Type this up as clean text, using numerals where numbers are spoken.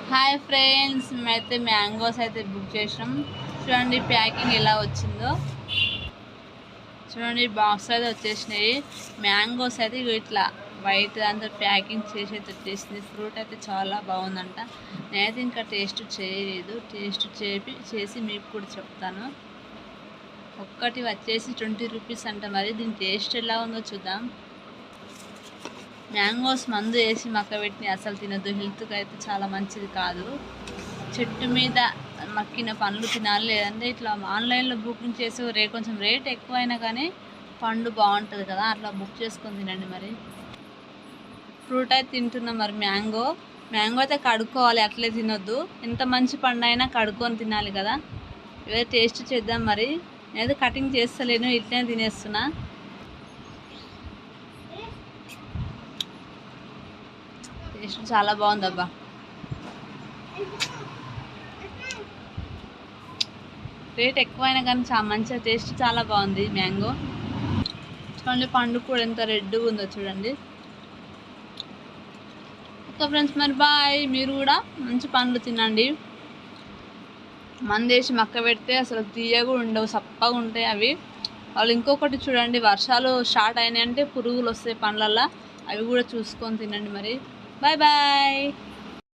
Hi friends, మేమైతే mangoes అయితే book చేసినాం. చూడండి ప్యాకింగ్ ఎలా వచ్చిందో. చూడండి బాక్స్ అయితే వచ్చేసినాయి. మ్యాంగోస్ అయితే ఇట్లా వైట్ అంతా ప్యాకింగ్ చేసి అయితే వచ్చేసింది. ఫ్రూట్ అయితే చాలా బాగుందంట. నేనైతే ఇంకా టేస్ట్ చేయలేదు. టేస్ట్ చేసి మీకు కూడా చెప్తాను. ఒక్కటి వచ్చేసి 20 రూపీస్ అంట. మరి దీని టేస్ట్ ఎలా ఉందో చూద్దాం. మ్యాంగోస్ మందు వేసి మక్కబెట్టి అసలు తినద్దు, హెల్త్కి అయితే చాలా మంచిది కాదు. చెట్టు మీద మక్కిన పండ్లు తినాలి, లేదంటే ఇట్లా ఆన్లైన్లో బుకింగ్ చేసి కొంచెం రేట్ ఎక్కువైనా కానీ పండు బాగుంటుంది కదా, అట్లా బుక్ చేసుకొని తినండి. మరి ఫ్రూట్ అయితే తింటున్నాం. మరి మ్యాంగో అయితే కడుక్కోవాలి, అట్లే తినొద్దు. ఎంత మంచి పండు అయినా కడుక్కొని తినాలి కదా. ఇవే టేస్ట్ చేద్దాం. మరి నేనైతే కటింగ్ చేస్తలేను, ఇట్లనే తినేస్తున్నా. టేస్ట్ చాలా బాగుందబ్బా. రేట్ ఎక్కువైనా కానీ చాలా మంచిగా టేస్ట్ చాలా బాగుంది మ్యాంగో. చూడండి పండు కూడా ఎంత రెడ్గా ఉందో చూడండి. ఓకే ఫ్రెండ్స్, మరి బాయ్. మీరు కూడా మంచి పండ్లు తినండి. మందేసి మక్క పెడితే అసలు తీయగా ఉండవు, సప్పగా ఉంటాయి అవి. వాళ్ళు ఇంకొకటి చూడండి, వర్షాలు స్టార్ట్ అయినాయంటే పురుగులు వస్తాయి పండ్లల్లో, అవి కూడా చూసుకొని తినండి. మరి బాయ్ బాయ్.